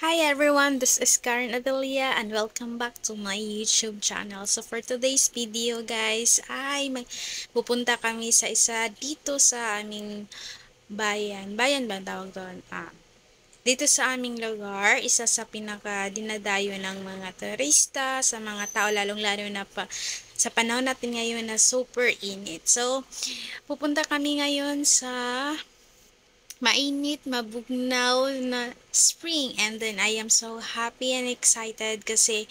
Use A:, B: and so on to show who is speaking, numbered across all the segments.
A: Hi everyone, this is Karen Adelia and welcome back to my YouTube channel. So for today's video guys, pupunta kami sa isa dito sa aming bayan. Bayan ba ang tawag doon? Dito sa aming lugar, isa sa pinaka dinadayo ng mga turista, sa mga tao lalong-lalo na sa panahon natin ngayon na super init. So pupunta kami ngayon sa mainit, mabugnaw na spring. And then, I am so happy and excited kasi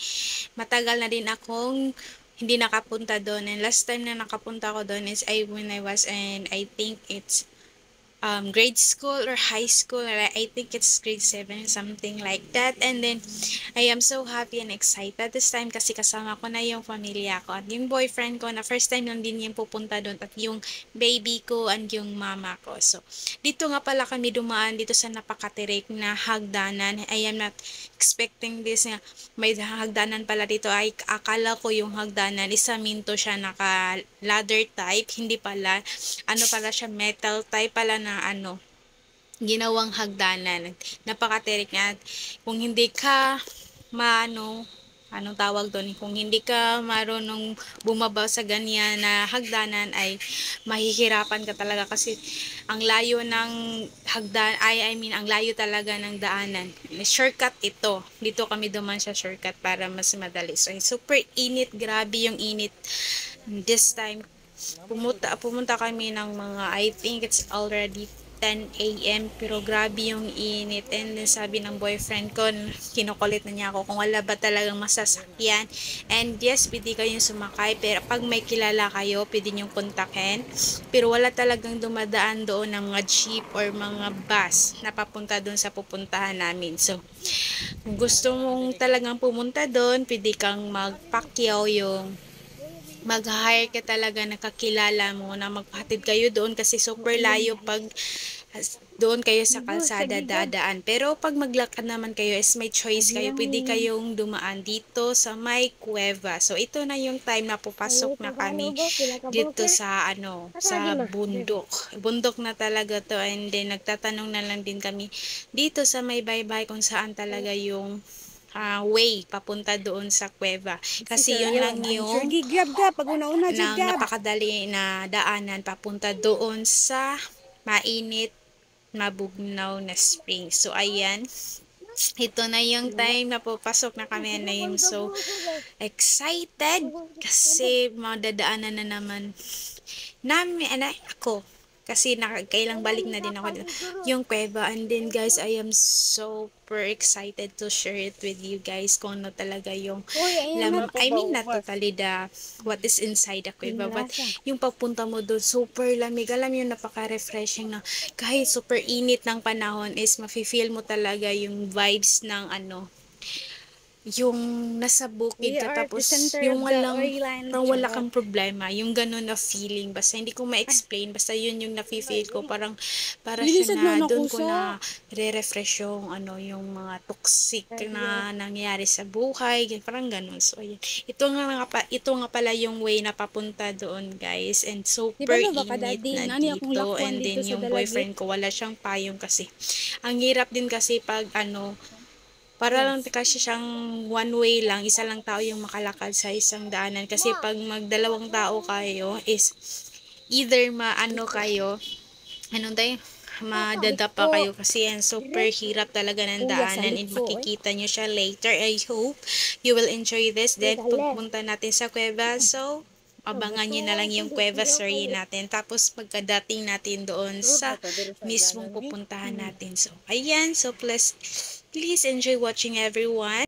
A: matagal na din akong hindi nakapunta doon. And last time na nakapunta ko doon is when I was and I think it's grade school or high school, or I think it's grade 7, something like that. And then I am so happy and excited this time kasi kasama ko na yung pamilya ko at yung boyfriend ko na first time lang din yung pupunta doon, at yung baby ko and yung mama ko. So dito nga pala kami dumaan dito sa napakatirik na hagdanan. I am not expecting this nga may hagdanan pala dito. Ay akala ko yung hagdanan isa minto siya, naka ladder type, hindi pala, ano pala siya, metal type pala na ginawang hagdanan. Napakatirik nga. Kung hindi ka anong tawag doon, kung hindi ka marunong bumaba sa ganyan na hagdanan ay mahihirapan ka talaga kasi ang layo ng ang layo talaga ng daanan. Shortcut ito. Dito kami duman sa shortcut para mas madali. So super init, grabe yung init this time. Pumunta kami ng mga, I think it's already 10 a.m. pero grabe yung init. And then sabi ng boyfriend ko, kinukulit na niya ako kung wala ba talagang masasakyan. And yes, pwede kayong sumakay, pero pag may kilala kayo, pwede niyong kontakin. Pero wala talagang dumadaan doon ng mga jeep or mga bus na papunta doon sa pupuntahan namin. So, kung gusto mong talagang pumunta doon, pwede kang magpakyaw, yung mag-hire ka talaga na kakilala mo na magpahatid kayo doon kasi super layo pag doon kayo sa kalsada dadaan. Pero pag maglakad naman kayo is may choice kayo. Pwede kayong dumaan dito sa may kuweba. So ito na yung time na pupasok na kami dito sa sa bundok. Bundok na talaga to, and then nagtatanong na lang din kami dito sa may baybay kung saan talaga yung way papunta doon sa kuweba. Kasi yun lang yung napakadali na daanan papunta doon sa mainit, mabugnaw na spring. So ayan, ito na yung time na pupasok na kami, and I'm so excited kasi madadaanan na naman namin ako. Kasi kailang balik na din ako dito, yung kuweba. And then guys, I am super excited to share it with you guys kung ano talaga yung not totally what is inside the kuweba, but yung pagpunta mo doon, super lamig. Alam yung napaka-refreshing na kahit super init ng panahon is mafe-feel mo talaga yung vibes ng yung nasa bukid ka, tapos yung wala kang problema, yung ganun na feeling, basta hindi ko ma-explain, basta yun yung nafe-feel ko, para siya na doon ko na re-refresh yung yung mga toxic na nangyayari sa buhay, parang ganun. So ayan, ito nga pala yung way na papunta doon guys, and super init na dito. And then yung boyfriend ko wala siyang payong kasi ang hirap din kasi pag para lang kasi siyang one way lang, isa lang tao yung makalakad sa isang daanan. Kasi pag magdalawang tao kayo is either madadapa kayo kasi yan, super hirap talaga ng daanan, and makikita nyo siya later. I hope you will enjoy this. Then pagpunta natin sa kuweba, so abangan nyo na lang yung kuweba story natin. Tapos pagkadating natin doon sa mismong pupuntahan natin. So ayan, so please enjoy watching everyone.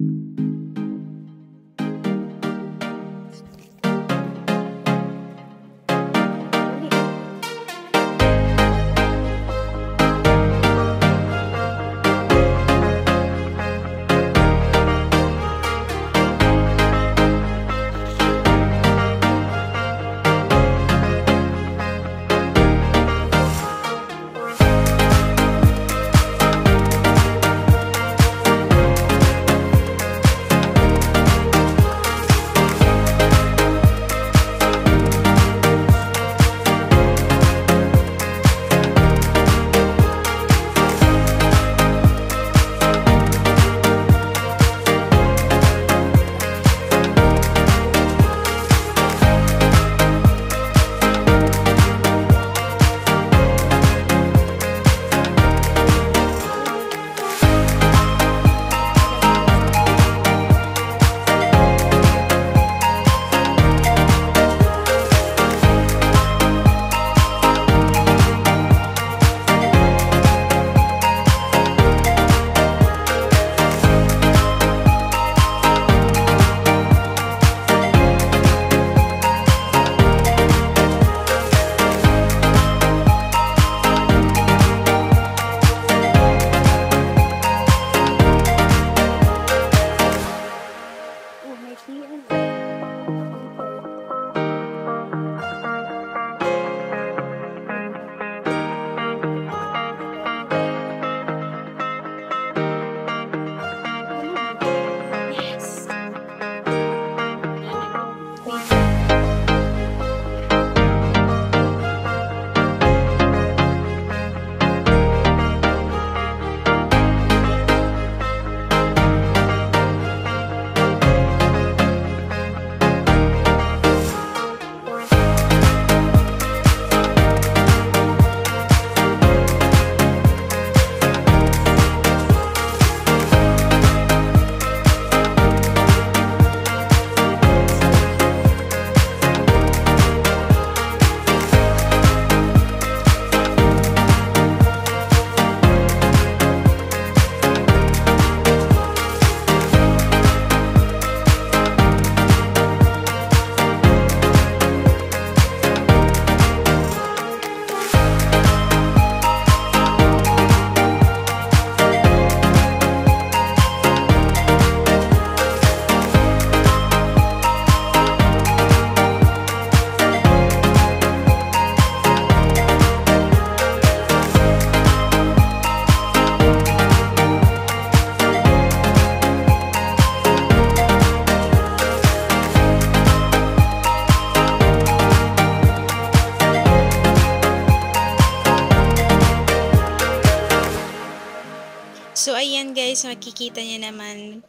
A: guys, makikita niyo naman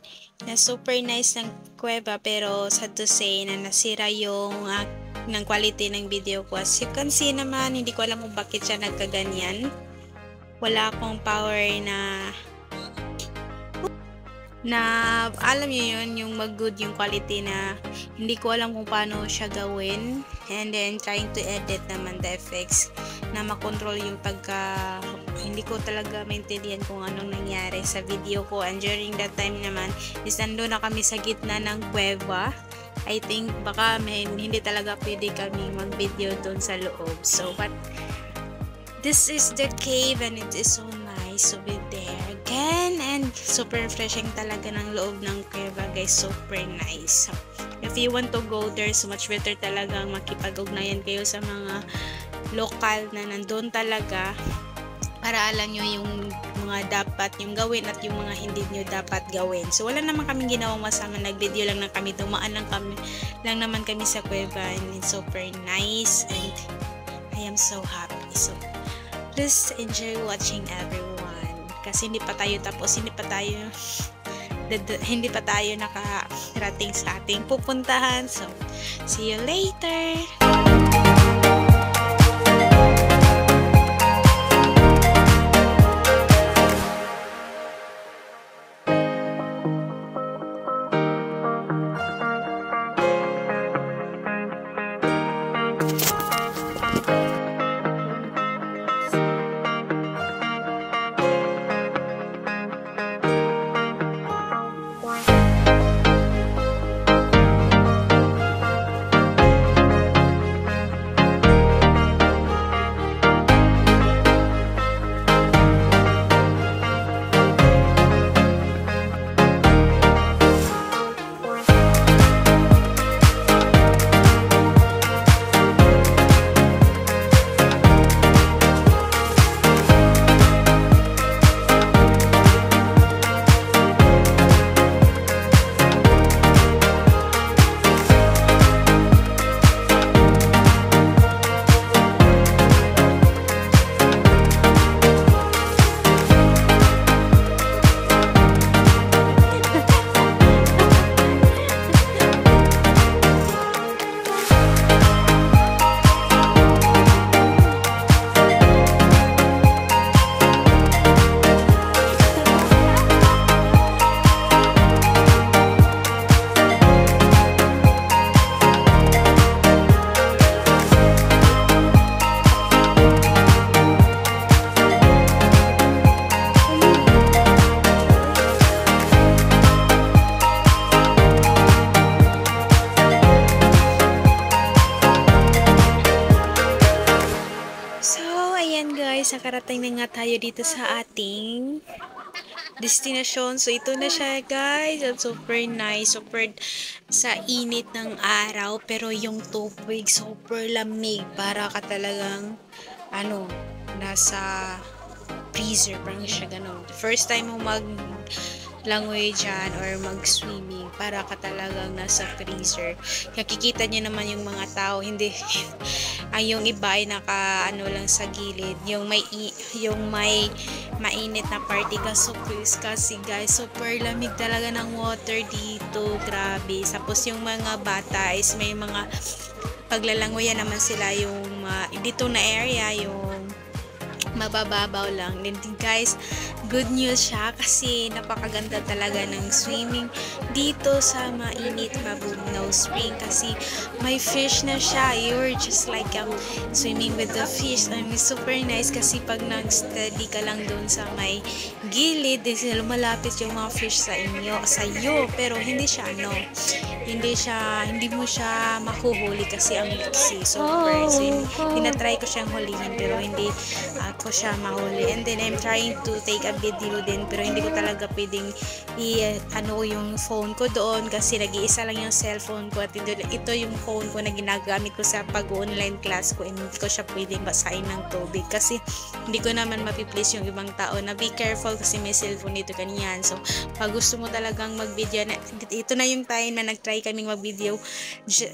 A: na super nice ng kuweba, pero sad to say na nasira yung ng quality ng video ko. As you can see naman, hindi ko alam kung bakit siya nagkaganyan. Wala akong power na alam niyo yun, yung mag-good yung quality, na hindi ko alam kung paano siya gawin. And then trying to edit naman the effects na makontrol yung hindi ko talaga maintindihan kung anong nangyari sa video ko. And during that time naman is nandun na kami sa gitna ng kuweba. I think baka hindi talaga pwede kami mag-video doon sa loob. So but this is the cave and it is so nice to be there again, and super refreshing talaga ng loob ng kuweba guys, super nice. So, if you want to go there, so much better talaga makipag-ugnayan kayo sa mga lokal na nandun talaga para alam nyo yung mga dapat yung gawin at yung mga hindi nyo dapat gawin. So wala naman kaming ginawang masama, nag-video lang kami, dumaan lang naman kami sa kuweba, and it's super nice and I am so happy. So please enjoy watching everyone, kasi hindi pa tayo tapos, hindi pa tayo nakarating sa ating pupuntahan. So see you later. Nakarating na nga tayo dito sa ating destination. So ito na siya guys, at super nice, super sa init ng araw, pero yung tubig super lamig, para ka talagang nasa freezer, parang siya ganun. First time mo langoy dyan or mag-swimming, para ka talagang nasa freezer. Nakikita nyo naman yung mga tao, hindi ang yung iba ay lang sa gilid, yung may mainit na party kasi guys, super lamig talaga ng water dito, grabe. Tapos yung mga bata is may mga paglalangoyan naman sila, yung dito na area, yung mabababaw lang. Then guys, good news siya kasi napakaganda talaga ng swimming dito sa mainit Mabugnaw Spring, kasi may fish na siya. You're just like swimming with the fish. I mean, super nice kasi pag nag-steady ka lang doon sa may gilid, lumalapit yung mga fish sa iyo, pero hindi mo siya mahuhuli kasi ang liksi, super. So tinatry ko siyang hulihin pero hindi ko siya mahuli. And then I'm trying to take a video din, pero hindi ko talaga pwedeng yung phone ko doon kasi nag-iisa lang yung cellphone ko, at ito yung phone ko na ginagamit ko sa pag-online class ko, and hindi ko siya pwedeng basahin ng tubig kasi hindi ko naman mapi-please yung ibang tao na be careful kasi may cellphone dito kanyan. So pag gusto mo talagang mag-video, ito na yung time na nag-try kaming mag-video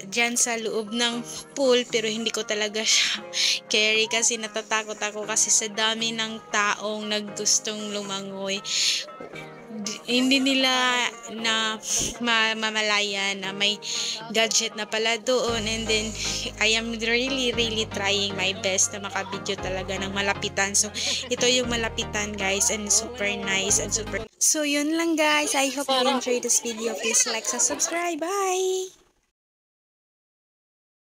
A: dyan sa loob ng pool, pero hindi ko talaga siya carry kasi natatakot ako kasi sa dami ng taong naggustong lumangoy. hindi nila na mamalayan na may gadget na pala doon. And then I am really trying my best na makabidyo talaga ng malapitan. So ito yung malapitan guys, and super nice and super. So yun lang guys, I hope you enjoyed this video. Please like and subscribe. Bye.